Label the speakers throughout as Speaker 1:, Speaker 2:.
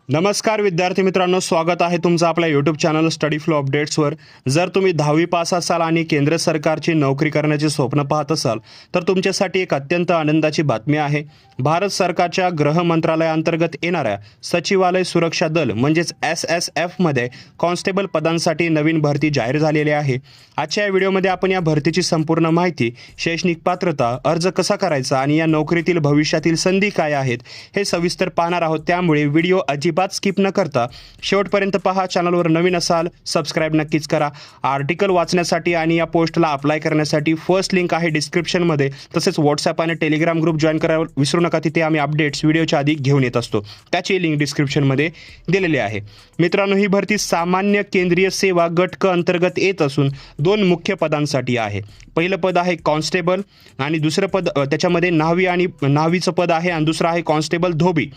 Speaker 1: नमस्कार विद्यार्थी मित्रांनो, स्वागत आहे तुमचं आपल्या यूट्यूब चॅनल स्टडी फ्लो अपडेट्सवर। जर तुम्ही 10वी पास असाल आणि केंद्र सरकारची नोकरी करण्याचे स्वप्न पाहत असाल तर तुमच्यासाठी एक अत्यंत आनंदाची बातमी आहे। भारत सरकारच्या गृह मंत्रालयाअंतर्गत येणाऱ्या सचिवालय सुरक्षा दल म्हणजेच SSF मध्ये कॉन्स्टेबल पदांसाठी नवीन भरती जाहीर झालेली आहे। आजच्या व्हिडिओमध्ये आपण या भरतीची संपूर्ण माहिती, शैक्षणिक पात्रता, अर्ज कसा करायचा आणि या नोकरीतील भविष्यातील संधी काय आहेत हे सविस्तर पाहणार आहोत। त्यामुळे व्हिडिओ अजिबात स्किप न करता शेवटपर्यंत पहा। चॅनलवर नवीन असाल सबस्क्राइब नक्कीच करा। आर्टिकल वाचण्यासाठी आणि या पोस्टला अप्लाय करण्यासाठी फर्स्ट लिंक आहे डिस्क्रिप्शनमध्ये, तसेच व्हॉट्सअप आणि टेलिग्राम ग्रुप जॉईन करायला विसरू नका। तिथे आम्ही अपडेट्स व्हिडिओच्या आधी घेऊन येत असतो, त्याची लिंक डिस्क्रिप्शनमध्ये दिलेली आहे। मित्रांनो, ही भरती सामान्य केंद्रीय सेवा गट क अंतर्गत येत असून दोन मुख्य पदांसाठी आहे। पहिलं पद आहे कॉन्स्टेबल आणि दुसरं पद त्याच्यामध्ये न्हावी आणि न्हावीचं पद आहे आणि दुसरं आहे कॉन्स्टेबल धोबी।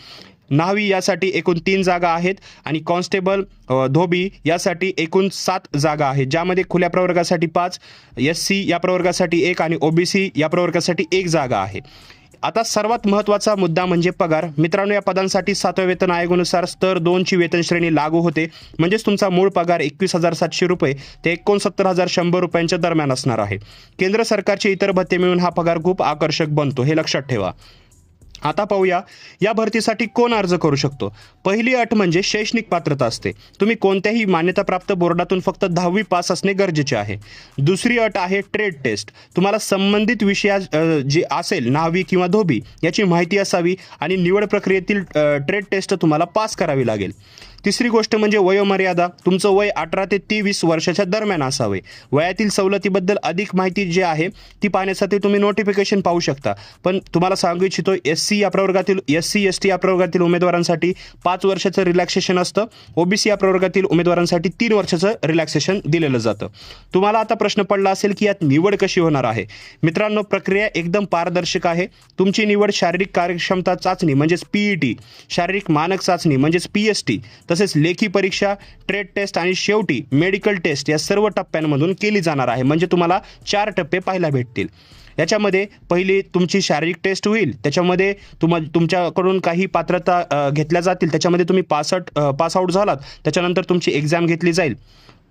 Speaker 1: न्हावी यासाठी एकूण 3 जागा आहेत आणि कॉन्स्टेबल धोबी यासाठी एकूण 7 जागा आहेत, ज्यामध्ये खुल्या प्रवर्गासाठी 5, SC या प्रवर्गासाठी 1 आणि OBC या प्रवर्गासाठी 1 जागा आहे। आता सर्वात महत्त्वाचा मुद्दा म्हणजे पगार। मित्रांनो, या पदांसाठी 7व्या वेतन आयोगानुसार स्तर 2 ची वेतन श्रेणी लागू होते, म्हणजेच तुमचा मूळ पगार 21,700 रुपये ते 69,100 रुपयांच्या दरम्यान असणार आहे। केंद्र सरकारचे इतर भत्ते मिळून हा पगार खूप आकर्षक बनतो, हे लक्षात ठेवा। आता पाहूया या भरतीसाठी कोण अर्ज करू शकतो। पहिली अट म्हणजे शैक्षणिक पात्रता असते। तुम्ही कोणत्याही मान्यताप्राप्त बोर्डातून फक्त 10वी पास असणे गरजेचे आहे। दुसरी अट आहे ट्रेड टेस्ट। तुम्हाला संबंधित विषया जे असेल न्हावी किंवा धोबी याची माहिती असावी आणि निवड प्रक्रियेतील ट्रेड टेस्ट तुम्हाला पास करावी लागेल। तिसरी गोष्ट म्हणजे वयोमर्यादा। तुमचं वय 18 ते 23 वर्षाच्या दरम्यान असावे। वयातील सवलतीबद्दल अधिक माहिती जी आहे ती पाहण्यासाठी तुम्ही नोटिफिकेशन पाहू शकता। पण तुम्हाला सांगू इच्छितो SC या प्रवर्गातील SC/ST या प्रवर्गातील उमेदवारांसाठी 5 वर्षाचं रिलॅक्सेशन असतं। OBC या प्रवर्गातील उमेदवारांसाठी 3 वर्षाचं रिलॅक्सेशन दिलेलं जातं। तुम्हाला आता प्रश्न पडला असेल की यात निवड कशी होणार आहे। मित्रांनो, प्रक्रिया एकदम पारदर्शक आहे। तुमची निवड शारीरिक कार्यक्षमता चाचणी म्हणजेच PET, शारीरिक मानक चाचणी म्हणजेच PST, तसेच लेखी परीक्षा, ट्रेड टेस्ट आणि शेवटी मेडिकल टेस्ट या सर्व टप्प्यांमधून केली जाणार आहे। म्हणजे तुम्हाला 4 टप्पे पाहायला भेटतील। याच्यामध्ये पहिली तुमची शारीरिक टेस्ट होईल, त्याच्यामध्ये तुमच्याकडून काही पात्रता घेतल्या जातील, त्याच्यामध्ये तुम्ही पास आउट झालात त्याच्यानंतर तुमची एक्झाम घेतली जाईल,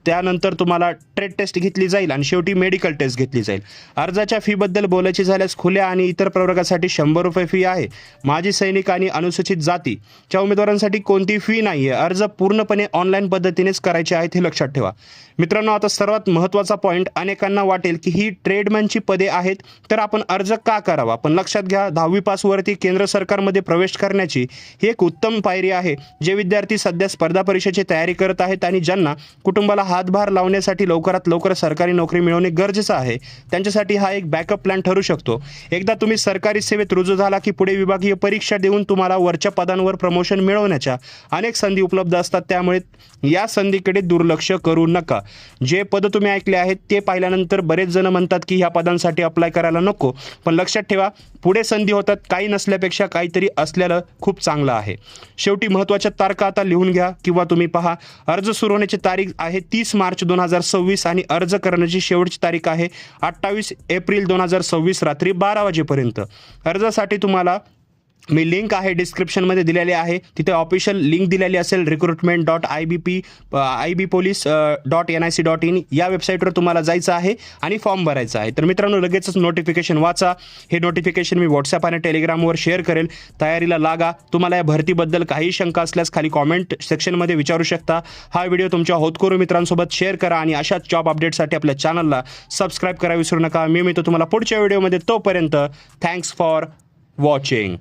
Speaker 1: त्यानंतर तुम्हाला ट्रेड टेस्ट घेतली जाईल आणि शेवटी मेडिकल टेस्ट घेतली जाईल। अर्जाच्या फीबद्दल बोलायचे झाल्यास खुल्या आणि इतर प्रवर्गासाठी 100 रुपये फी आहे। माजी सैनिक आणि अनुसूचित जातीच्या उमेदवारांसाठी कोणती फी नाही आहे। अर्ज पूर्णपणे ऑनलाईन पद्धतीनेच करायचे आहेत, हे लक्षात ठेवा। मित्रांनो, आता सर्वात महत्त्वाचा पॉईंट, अनेकांना वाटेल की ही ट्रेडमॅनची पदे आहेत तर आपण अर्ज का करावा। पण लक्षात घ्या, 10वी पासवरती केंद्र सरकारमध्ये प्रवेश करण्याची ही एक उत्तम पायरी आहे। जे विद्यार्थी सध्या स्पर्धा परीक्षेची तयारी करत आहेत आणि ज्यांना कुटुंबाला हातभार लावण्यासाठी लवकरात लवकर सरकारी नोकरी मिळवणे गरजेचं आहे, त्यांच्यासाठी हा एक बॅकअप प्लॅन ठरू शकतो। एकदा तुम्ही सरकारी सेवेत रुजू झाला की पुढे विभागीय परीक्षा देऊन तुम्हाला वरच्या पदांवर प्रमोशन मिळवण्याच्या अनेक संधी उपलब्ध असतात। त्यामुळे या संधीकडे दुर्लक्ष करू नका। जे पद तुम्ही ऐकले आहेत ते पाहिल्यानंतर बरेच जण म्हणतात की ह्या पदांसाठी अप्लाय करायला नको, पण लक्षात ठेवा, पुढे संधी होतात। काही नसल्यापेक्षा काहीतरी असलेलं खूप चांगलं आहे। शेवटी महत्त्वाच्या तारखा आता लिहून घ्या किंवा तुम्ही पहा। अर्ज सुरू होण्याची तारीख आहे 30 मार्च 2026 आणि अर्ज करण्याची शेवटची तारीख आहे 28 एप्रिल 2026 रात्री 12 वाजेपर्यंत। अर्जासाठी तुम्हाला मी लिंक आहे डिस्क्रिप्शनमध्ये दिलेली आहे, तिथे ऑफिशियल लिंक दिलेली असेल recruitment.ibpolice.nic.in या वेबसाईटवर तुम्हाला जायचं आहे आणि फॉर्म भरायचा आहे। तर मित्रांनो, लगेचच नोटिफिकेशन वाचा। हे नोटिफिकेशन मी व्हॉट्सअप आणि टेलिग्रामवर शेअर करेल। तयारीला लागा। तुम्हाला या भरतीबद्दल काही शंका असल्यास खाली कॉमेंट सेक्शनमध्ये विचारू शकता। हा व्हिडिओ तुमच्या होतकरू मित्रांसोबत शेअर करा आणि अशाच जॉब अपडेटसाठी आपल्या चॅनलला सबस्क्राईब करा विसरू नका। मी मिळतो तुम्हाला पुढच्या व्हिडिओमध्ये। तोपर्यंत थँक्स फॉर वॉचिंग।